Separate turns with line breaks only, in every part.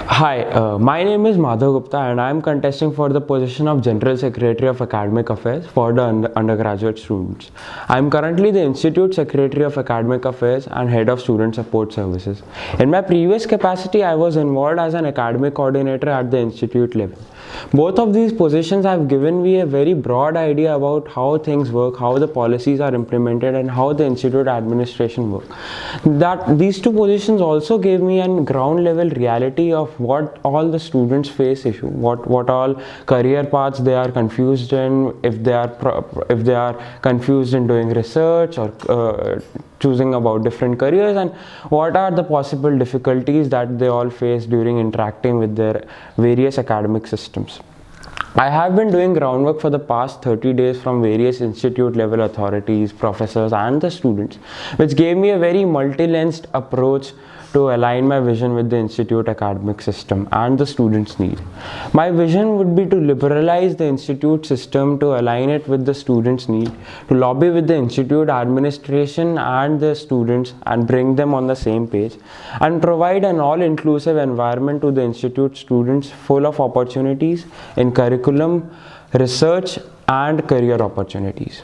Hi, my name is MadhavGupta and I am contesting for the position of General Secretary of Academic Affairs for the undergraduate students. I am currently the Institute Secretary of Academic Affairs and Head of Student Support Services. In my previous capacity, I was involved as an academic coordinator at the institute level. Both of these positions have given me a very broad idea about how things work, how the policies are implemented, and how the institute administration work. That these two positions also gave me a ground level reality of what all the students face issue, what all career paths they are confused in, if they are confused in doing research or choosing about different careers, and what are the possible difficulties that they all face during interacting with their various academic systems. I have been doing groundwork for the past 30 days from various institute level authorities, professors and the students, which gave me a very multi-lensed approach to align my vision with the institute academic system and the students' need. My vision would be to liberalize the institute system to align it with the students' need, to lobby with the institute administration and the students and bring them on the same page, and provide an all-inclusive environment to the institute students full of opportunities in curriculum, research and career opportunities.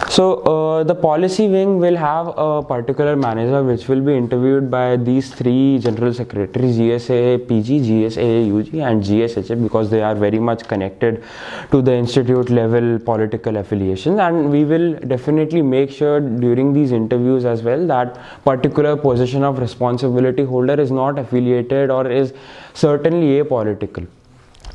So the policy wing will have a particular manager which will be interviewed by these three general secretaries, GSA PG, GSA UG and GSHA, because they are very much connected to the institute level political affiliations, and we will definitely make sure during these interviews as well that particular position of responsibility holder is not affiliated or is certainly apolitical.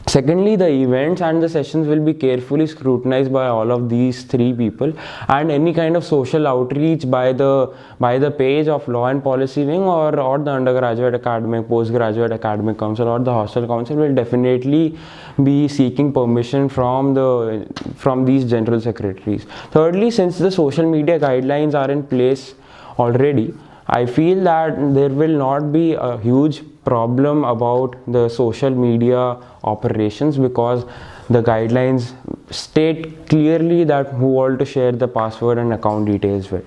Secondly, the events and the sessions will be carefully scrutinized by all of these three people, and any kind of social outreach by the page of law and policy wing or the undergraduate academic, postgraduate academic council or the hostel council will definitely be seeking permission from these general secretaries. Thirdly, since the social media guidelines are in place already, I feel that there will not be a huge problem about the social media operations, because the guidelines state clearly that who all to share the password and account details with.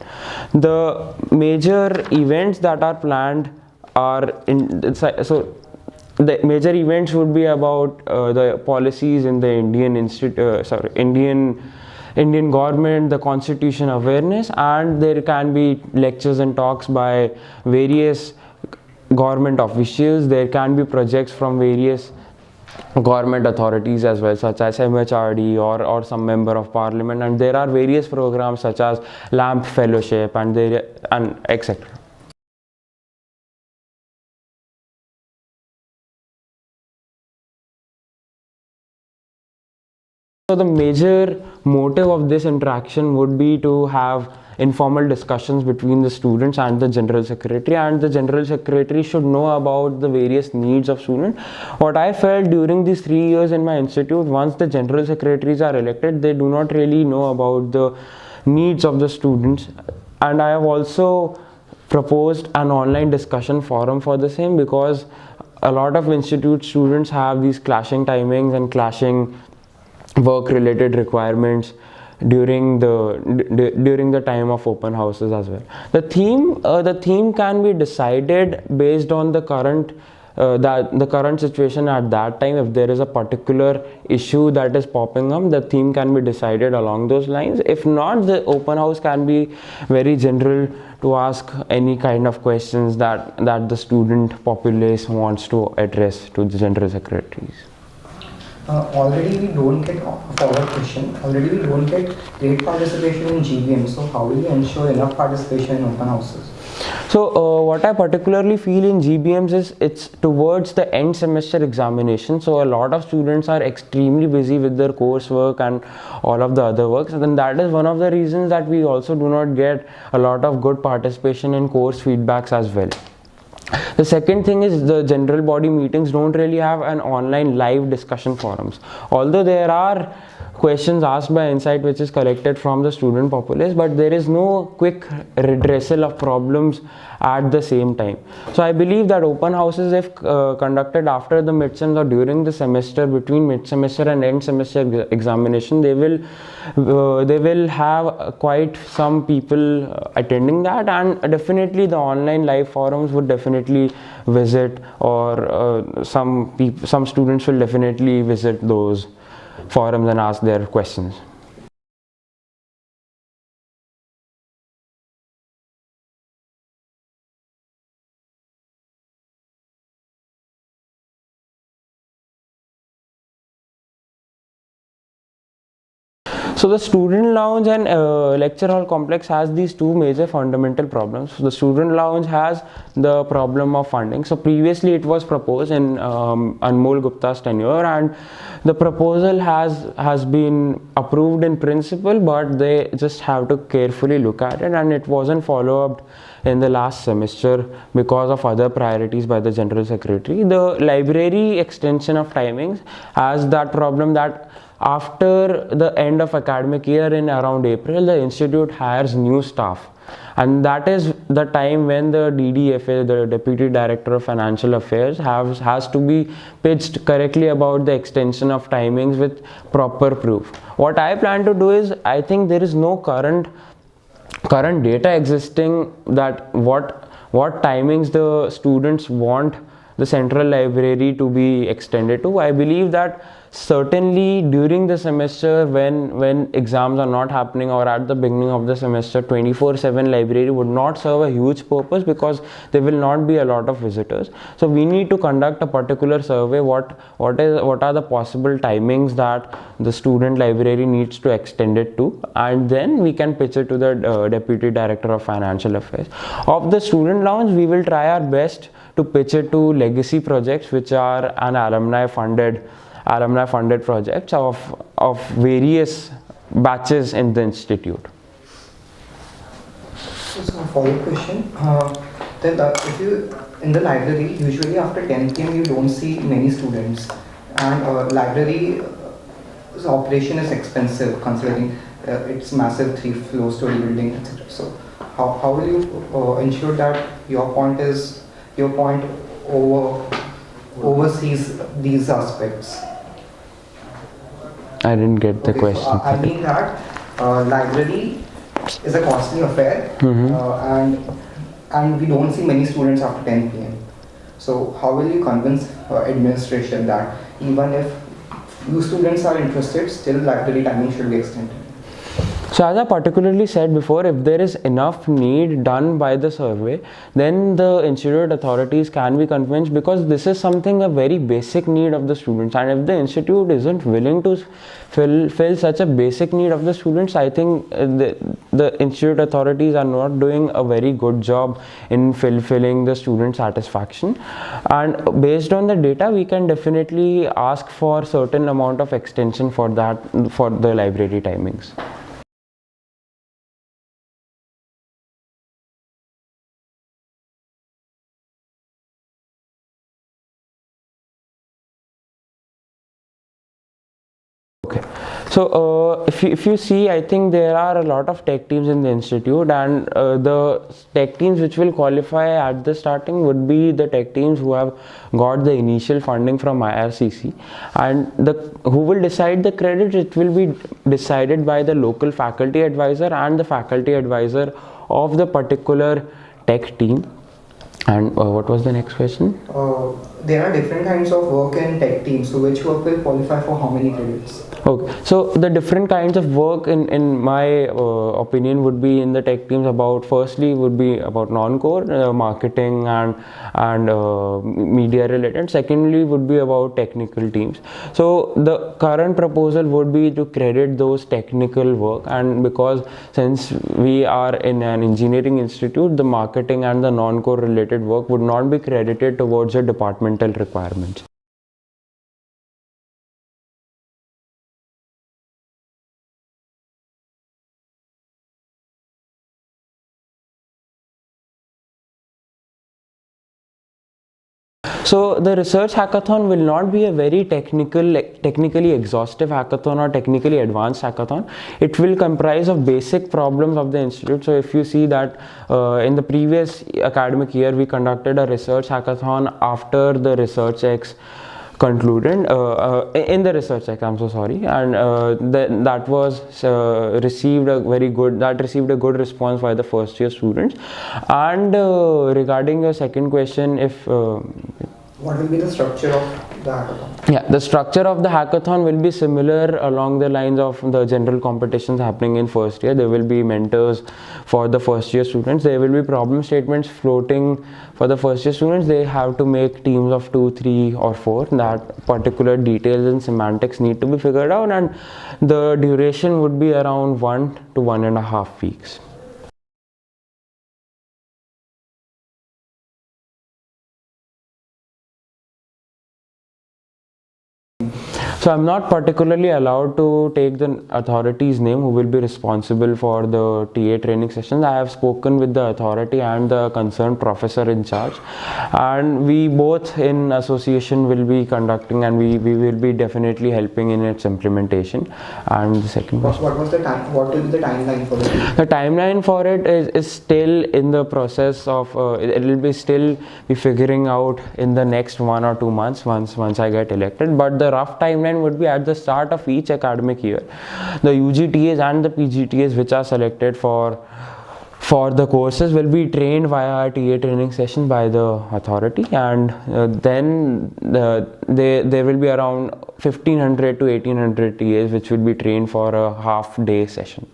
The major events that are planned are the major events would be about the policies in the Indian government, the constitution awareness, and there can be lectures and talks by various government officials. There can be projects from various government authorities as well, such as MHRD or some member of parliament, and there are various programs such as LAMP fellowship and etc. So the major motive of this interaction would be to have informal discussions between the students and the general secretary, and the general secretary should know about the various needs of students. What I felt during these 3 years in my institute, once the general secretaries are elected, they do not really know about the needs of the students, and I have also proposed an online discussion forum for the same, because a lot of institute students have these clashing timings and clashing work related requirements during the time of open houses as well. The theme can be decided based on the current situation at that time. If there is a particular issue that is popping up, the theme can be decided along those lines. If not, the open house can be very general to ask any kind of questions that the student populace wants to address to the general secretaries.
Already we don't get a forward question. Already we don't get great participation in GBM. So how will you ensure enough participation in open houses?
So what I particularly feel in GBMs is it's towards the end semester examination. So a lot of students are extremely busy with their coursework and all of the other works. And then that is one of the reasons that we also do not get a lot of good participation in course feedbacks as well. The second thing is the general body meetings don't really have an online live discussion forums. Although there are questions asked by Insight which is collected from the student populace, but there is no quick redressal of problems at the same time. So I believe that open houses, if conducted after the midterms or during the semester, between mid semester and end semester examination, they will have quite some people attending that, and definitely the online live forums would definitely visit, or some students will definitely visit those forums and ask their questions. So the student lounge and lecture hall complex has these two major fundamental problems. The student lounge has the problem of funding. So previously it was proposed in Anmol Gupta's tenure, and the proposal has been approved in principle, but they just have to carefully look at it, and it wasn't followed up in the last semester because of other priorities by the General Secretary. The library extension of timings has that problem that after the end of academic year in around April, the institute hires new staff, and that is the time when the DDFA, the Deputy Director of Financial Affairs, has to be pitched correctly about the extension of timings with proper proof. What I plan to do is, I think there is no current data existing that what timings the students want the central library to be extended to. I believe that certainly during the semester, when exams are not happening, or at the beginning of the semester, 24/7 library would not serve a huge purpose, because there will not be a lot of visitors. So we need to conduct a particular survey, what are the possible timings that the student library needs to extend it to, and then we can pitch it to the Deputy Director of Financial Affairs. Of the student lounge, we will try our best to pitch it to legacy projects, which are an alumni funded projects of various batches in the institute.
So follow-up question. Then if you in the library, usually after 10 p.m. you don't see many students, and library operation is expensive considering it's massive 3-floor story building, etc. So how will you ensure that your point oversees these aspects?
I didn't get the question.
So I mean that library is a costly affair, and we don't see many students after 10 p.m. So how will you convince administration that even if few students are interested, still library timing should be extended?
So as I particularly said before, if there is enough need done by the survey, then the institute authorities can be convinced, because this is something a very basic need of the students, and if the institute isn't willing to fill such a basic need of the students, I think the institute authorities are not doing a very good job in fulfilling the student satisfaction. And based on the data, we can definitely ask for certain amount of extension for the library timings. Okay, so if you see, I think there are a lot of tech teams in the institute, and the tech teams which will qualify at the starting would be the tech teams who have got the initial funding from IRCC, and who will decide the credit. It will be decided by the local faculty advisor and the faculty advisor of the particular tech team. And what was the next question?
There are different kinds of work in tech teams. So which work will qualify for how many credits?
Okay, so the different kinds of work in my opinion would be in the tech teams firstly would be about non-core marketing and media related. Secondly would be about technical teams. So the current proposal would be to credit those technical work, and because since we are in an engineering institute, the marketing and the non-core related work would not be credited towards the departmental requirements. So the research hackathon will not be a very technically exhaustive hackathon or technically advanced hackathon. It will comprise of basic problems of the institute. So if you see that in the previous academic year we conducted a research hackathon after the research X concluded in the research X, I'm so sorry, and that was received a good response by the first year students. And regarding your second question, if
What will be the structure of the hackathon?
yeah, the structure of the hackathon will be similar along the lines of the general competitions happening in first year. There will be mentors for the first year students. There will be problem statements floating for the first year students. They have to make teams of 2, 3 or 4. That particular details and semantics need to be figured out, and the duration would be around 1 to 1.5 weeks. So I'm not particularly allowed to take the authority's name who will be responsible for the TA training sessions. I have spoken with the authority and the concerned professor in charge, and we both in association will be conducting, and we will be definitely helping in its implementation. And the second question.
What was the time? What will be the timeline for it?
The timeline for it is still in the process of it will be still be figuring out in the next 1 or 2 months once I get elected. But the rough timeline would be at the start of each academic year. The UGTAs and the PGTAs which are selected for the courses will be trained via TA training session by the authority, and then there will be around 1500 to 1800 TAs which will be trained for a half-day session.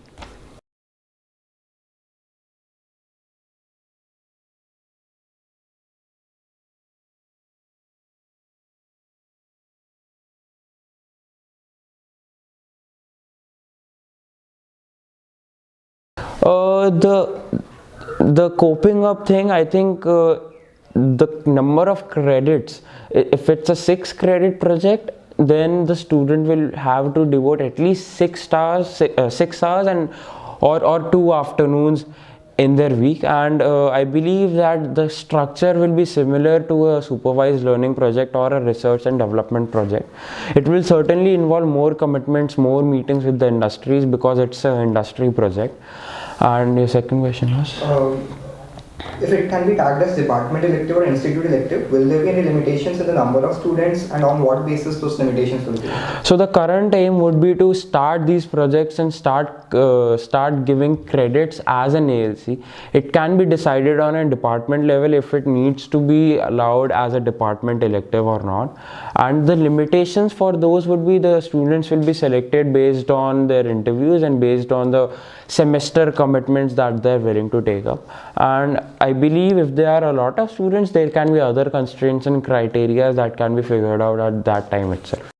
The coping up thing, I think the number of credits, if it's a 6 credit project, then the student will have to devote at least 6 hours and or 2 afternoons in their week. And I believe that the structure will be similar to a supervised learning project or a research and development project. It will certainly involve more commitments, more meetings with the industries, because it's an industry project. And your second question was?
If it can be tagged as department elective or institute elective, will there be any limitations in the number of students, and on what basis those limitations will be?
So the current aim would be to start these projects and start giving credits as an ALC. It can be decided on a department level if it needs to be allowed as a department elective or not. And the limitations for those would be the students will be selected based on their interviews and based on the semester commitments that they're willing to take up. And I believe if there are a lot of students, there can be other constraints and criteria that can be figured out at that time itself.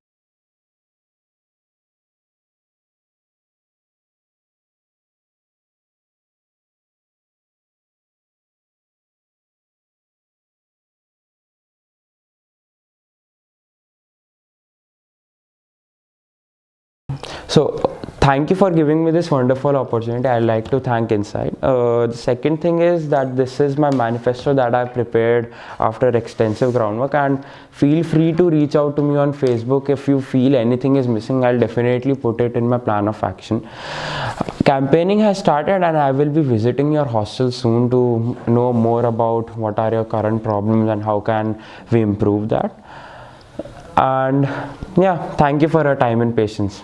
So thank you for giving me this wonderful opportunity. I'd like to thank Insight. The second thing is that this is my manifesto that I prepared after extensive groundwork, and feel free to reach out to me on Facebook if you feel anything is missing. I'll definitely put it in my plan of action. Campaigning has started, and I will be visiting your hostel soon to know more about what are your current problems and how can we improve that. And yeah, thank you for your time and patience.